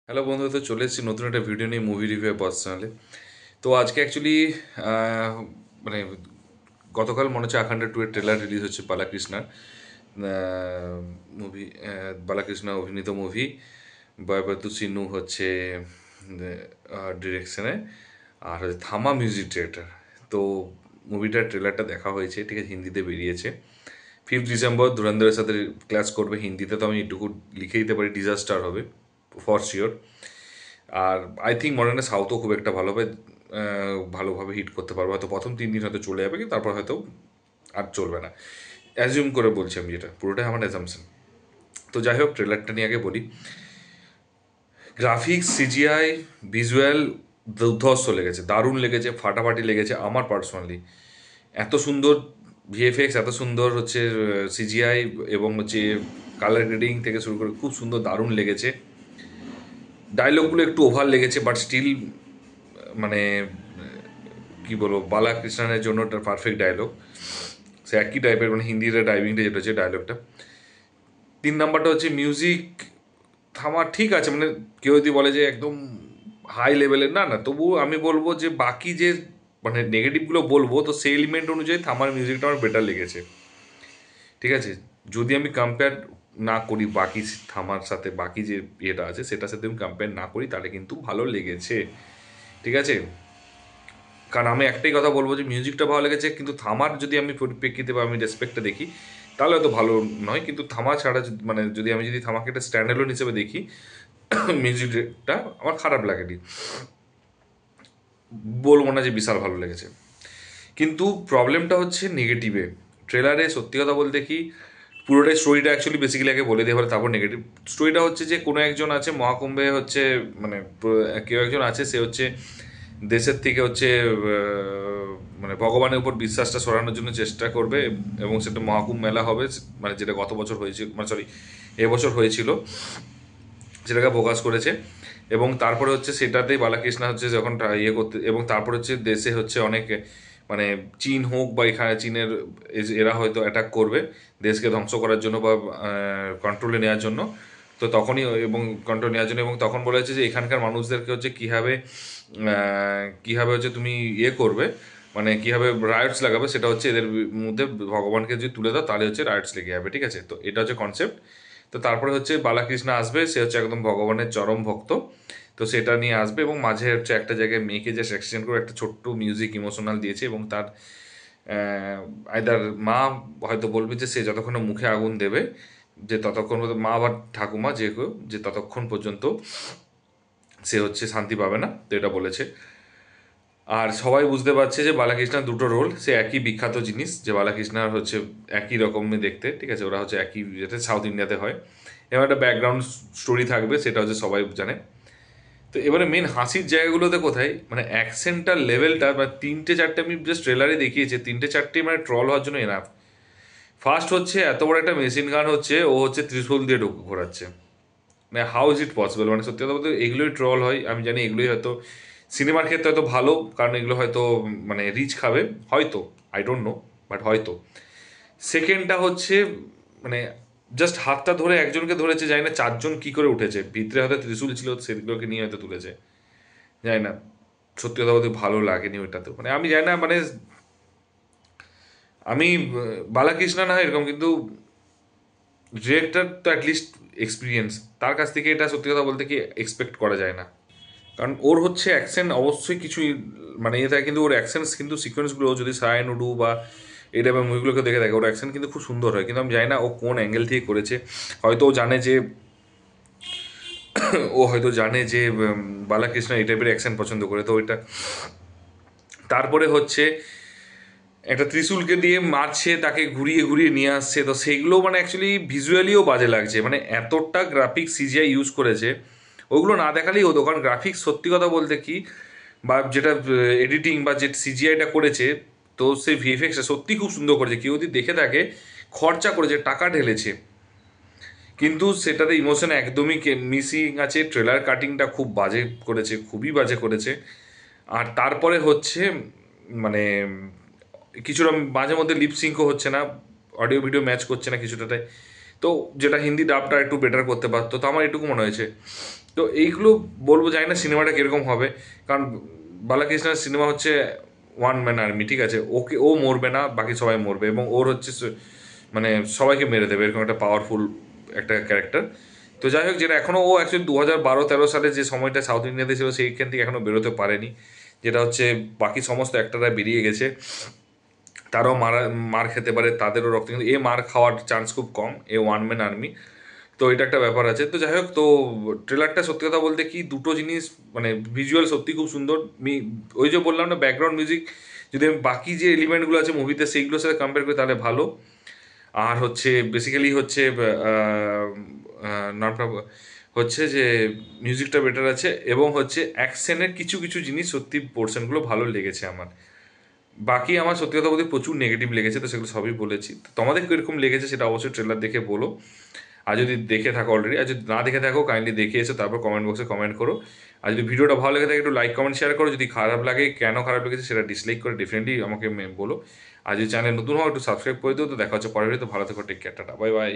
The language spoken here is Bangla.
হ্যালো বন্ধু, তো চলে এসেছি নতুন একটা ভিডিও নিয়ে, মুভি রিভিউ পার্সোনালি। তো আজকে অ্যাকচুয়ালি মানে গতকাল মনে হচ্ছে আখান্ডা 2 এর ট্রেলার রিলিজ হচ্ছে বালাকৃষ্ণার মুভি। বালাকৃষ্ণ অভিনীত মুভি বয়বতু সিনু হচ্ছে ডিরেকশনে, আর হচ্ছে থামা মিউজিক ডিরেক্টর। তো মুভিটার ট্রেলারটা দেখা হয়েছে, ঠিক আছে, হিন্দিতে বেরিয়েছে। 5 ডিসেম্বর ধুরন্ধরের সাথে ক্লাস করবে হিন্দিতে, তো আমি এটুকু লিখে দিতে পারি, ডিজাস্টার হবে ফর শিওর। আর আই থিঙ্ক মনে হয় না সাউথও খুব একটা ভালোভাবে ভালোভাবে হিট করতে পারবে, হয়তো প্রথম 3 দিন হয়তো চলে যাবে, কিন্তু তারপর হয়তো আর চলবে না। অ্যাজিউম করে বলছি আমি, যেটা পুরোটাই আমার অ্যাজামশন। তো যাই হোক, ট্রেলারটা নিয়ে আগে বলি। গ্রাফিক্স, সিজিআই, ভিজুয়াল দুর্ধর্ষ লেগেছে, দারুণ লেগেছে, ফাটাফাটি লেগেছে আমার পার্সোনালি। এত সুন্দর ভিএফএক্স, এত সুন্দর হচ্ছে সিজিআই, এবং হচ্ছে কালার গ্রেডিং থেকে শুরু করে খুব সুন্দর, দারুণ লেগেছে। ডায়লগগুলো একটু ওভার লেগেছে, বাট স্টিল মানে কি বলবো, বালাকৃষ্ণনের জন্য ওটা পারফেক্ট ডায়লগ। সে একই টাইপের, মানে হিন্দির ডাইভিংটা যেটা হচ্ছে ডায়লগটা। 3 নাম্বারটা হচ্ছে মিউজিক। থামা ঠিক আছে, মানে কেউ যদি বলে যে একদম হাই লেভেলের, না না, তবুও আমি বলবো যে বাকি যে মানে নেগেটিভগুলো বলবো, তো সেই এলিমেন্ট অনুযায়ী থামার মিউজিকটা আমার বেটার লেগেছে। ঠিক আছে, যদি আমি কম্পেয়ার না করি বাকি থামার সাথে, বাকি যে ইয়েটা আছে সেটার সাথে আমি কম্পেয়ার না করি, তাহলে কিন্তু ভালো লেগেছে। ঠিক আছে, কারণ আমি একটাই কথা বলবো যে মিউজিকটা ভালো লেগেছে, কিন্তু থামার যদি আমি পরিপ্রেক্ষিতে বা আমি রেসপেক্টটা দেখি, তাহলে হয়তো ভালো নয়। কিন্তু থামা ছাড়া মানে যদি থামাকে একটা স্ট্যান্ডার্লোন হিসেবে দেখি, মিউজিকটা আমার খারাপ লাগেনি, বলবো না যে বিশাল ভালো লেগেছে। কিন্তু প্রবলেমটা হচ্ছে নেগেটিভে। ট্রেলারে সত্যি কথা বলতে কি, পুরোটাই স্টোরিটা অ্যাকচুয়ালি বেসিক্যালি আগে বলে দিয়ে, তারপর নেগেটিভ। স্টোরিটা হচ্ছে যে কোনো একজন আছে মহাকুম্ভে, হচ্ছে মানে কেউ একজন আছে, সে হচ্ছে দেশের থেকে হচ্ছে মানে ভগবানের উপর বিশ্বাসটা সরানোর জন্য চেষ্টা করবে, এবং সেটা মহাকুম্ভ মেলা হবে, মানে যেটা গত বছর হয়েছিল, মানে সরি এবছর হয়েছিল, সেটাকে ফোকাস করেছে। এবং তারপরে হচ্ছে সেটাতেই বালাকৃষ্ণ হচ্ছে যখন ইয়ে করতে, এবং তারপর হচ্ছে দেশে হচ্ছে অনেক মানে চীন হোক বা এখানে চীনের এরা হয়তো অ্যাটাক করবে দেশকে ধ্বংস করার জন্য বা কন্ট্রোলে নেওয়ার জন্য। তো তখনই, এবং কন্ট্রোল নেওয়ার জন্য, এবং তখন বলেছে যে এখানকার মানুষদেরকে হচ্ছে কীভাবে কীভাবে হচ্ছে তুমি ইয়ে করবে, মানে কীভাবে রাইটস লাগাবে, সেটা হচ্ছে এদের মধ্যে ভগবানকে যদি তুলে দাও তাহলে হচ্ছে রাইটস লেগে যাবে। ঠিক আছে, তো এটা হচ্ছে কনসেপ্ট। তো তারপরে হচ্ছে বালাকৃষ্ণ আসবে, সে হচ্ছে একদম ভগবানের চরম ভক্ত। তো সেটা নিয়ে আসবে, এবং মাঝে হচ্ছে একটা জায়গায় মেয়েকে যে অ্যাক্সিডেন্ট করে একটা ছোট্ট মিউজিক ইমোশনাল দিয়েছে, এবং তার আইদার মা হয়তো বলবে যে সে যতক্ষণ না মুখে আগুন দেবে, যে ততক্ষণ মা বা ঠাকুমা যে কেউ, যে ততক্ষণ পর্যন্ত সে হচ্ছে শান্তি পাবে না, তো এটা বলেছে। আর সবাই বুঝতে পারছে যে বালাকৃষ্ণার দুটো রোল, সে একই বিখ্যাত জিনিস, যে বালাকৃষ্ণার হচ্ছে একই রকমই দেখতে। ঠিক আছে, ওরা হচ্ছে একই, যেটা সাউথ ইন্ডিয়াতে হয়। এবং একটা ব্যাকগ্রাউন্ড স্টোরি থাকবে, সেটা হচ্ছে সবাই জানে। তো এবারে মেন হাসির জায়গাগুলোতে কোথায়, মানে অ্যাকসেন্টটার লেভেলটা, বা 3-4টে আমি জাস্ট ট্রেলারে দেখিয়েছে, 3-4টে মানে ট্রল হওয়ার জন্য এনাফ। ফার্স্ট হচ্ছে এত বড় একটা মেশিন গান হচ্ছে, ও হচ্ছে ত্রিশূল দিয়ে ঘোরাচ্ছে। মানে হাউ ইজ ইট পসিবল, মানে সত্যি কথা বলতে এগুলোই ট্রল হয়। আমি জানি এগুলোই হয়তো সিনেমার ক্ষেত্রে হয়তো ভালো, কারণ এগুলো হয়তো মানে রিচ খাবে, হয়তো, আই ডোন্ট নো, বাট হয়তো। সেকেন্ডটা হচ্ছে মানে জাস্ট হাতটা ধরে একজনকে ধরেছে, জানি না 4জন কি করে উঠেছে, ভিতরে হয়তো ত্রিশূল ছিল, সেগুলোকে নিয়ে হয়তো তুলেছে, জানি না। সত্যি কথা বলতে ভালো লাগেনি ওইটাতে, মানে আমি জানি না, মানে আমি বালাকৃষ্ণ না হয় এরকম, কিন্তু ডিরেক্টর তো অ্যাটলিস্ট এক্সপিরিয়েন্স, তার কাছ থেকে এটা সত্যি কথা বলতে কি এক্সপেক্ট করা যায় না। কারণ ওর হচ্ছে অ্যাকশন অবশ্যই কিছু মানে ইয়ে থাকে, কিন্তু ওর অ্যাকশন কিন্তু সিকোয়েন্সগুলো যদি সায় নুডু বা এই টাইপের মুভিগুলোকে দেখে থাকে, ওর অ্যাকশন কিন্তু খুব সুন্দর হয়। কিন্তু আমি জানি না ও কোন অ্যাঙ্গেল থেকে করেছে। হয়তো ও জানে যে ও হয়তো জানে যে বালাকৃষ্ণ এই টাইপের অ্যাকশন পছন্দ করে, তো ওইটা। তারপরে হচ্ছে একটা ত্রিশূলকে দিয়ে মারছে, তাকে ঘুরিয়ে ঘুরিয়ে নিয়ে আসছে, তো সেইগুলো মানে অ্যাকচুয়ালি ভিজুয়ালিও বাজে লাগছে, মানে এতটা গ্রাফিক্স সিজিআই ইউজ করেছে, ওগুলো না দেখালেই হতো। কারণ গ্রাফিক্স সত্যি কথা বলতে কি, বা যেটা এডিটিং বা যে সিজিআইটা করেছে, তো সেই ভিএফএক্সটা সত্যি খুব সুন্দর করেছে। কেউ যদি দেখে থাকে, খরচা করেছে, টাকা ঢেলেছে, কিন্তু সেটাতে ইমোশন একদমই মিসিং আছে। ট্রেলার কাটিংটা খুব বাজে করেছে, খুবই বাজে করেছে। আর তারপরে হচ্ছে মানে কিছুটা মাঝে মধ্যে লিপসিঙ্কও হচ্ছে না, অডিও ভিডিও ম্যাচ করছে না কিছুটাতে। তো যেটা হিন্দি ডাবটা একটু বেটার করতে পারতো, তো আমার এটুকু মনে হয়েছে। তো এইগুলো বলবো, জানি না সিনেমাটা কীরকম হবে, কারণ বালাকৃষ্ণের সিনেমা হচ্ছে ওয়ান ম্যান আর্মি, ঠিক আছে, ওকে ও মরবে না, বাকি সবাই মরবে, এবং ওর হচ্ছে মানে সবাইকে মেরে দেবে, এরকম একটা পাওয়ারফুল একটা ক্যারেক্টার। তো যাই হোক, যেটা এখনও ও অ্যাকচুয়ালি 2012-13 সালে যে সময়টা সাউথ ইন্ডিয়াতে ছিল সেইখান থেকে এখনও বেরোতে পারেনি, যেটা হচ্ছে বাকি সমস্ত অ্যাক্টররা বেরিয়ে গেছে, তারাও মার খেতে পারে, তাদেরও রক্ত, কিন্তু এ মার খাওয়ার চান্স খুব কম, এ ওয়ান ম্যান আর্মি। তো এটা একটা ব্যাপার আছে। তো যাই হোক, তো ট্রেলারটা সত্যি কথা বলতে কি দুটো জিনিস, মানে ভিজুয়াল সত্যি খুব সুন্দর, ওই যে বললাম না ব্যাকগ্রাউন্ড মিউজিক, যদি আমি বাকি যে এলিমেন্টগুলো আছে মুভিতে সেইগুলোর সাথে কম্পেয়ার করি তাহলে ভালো। আর হচ্ছে বেসিক্যালি হচ্ছে নামটা হচ্ছে যে মিউজিকটা বেটার আছে, এবং হচ্ছে অ্যাকশনের কিছু কিছু জিনিস সত্যি পোর্শনগুলো ভালো লেগেছে আমার। বাকি আমার সত্যি কথা বলতে প্রচুর নেগেটিভ লেগেছে, তো সেগুলো সবই বলেছি। তো তোমাদের কীরকম লেগেছে সেটা অবশ্যই ট্রেলার দেখে বলো। আর যদি দেখে থাকো অলরেডি, আর যদি না দেখে থাকো কাইন্ডলি দেখে এসো, তারপর কমেন্ট বক্সে কমেন্ট করো। আর যদি ভিডিওটা ভালো লেগে থাকে একটু লাইক কমেন্ট শেয়ার করো, যদি খারাপ লাগে কেন খারাপ লেগেছে সেটা ডিসলাইক করে ডেফিনেটলি আমাকে বলো। আর যদি চ্যানেল নতুন হও একটু সাবস্ক্রাইব করে দিও। তো দেখা হচ্ছে পরের ভিডিওতে, ভালো থেকো, take care, tata, bye by.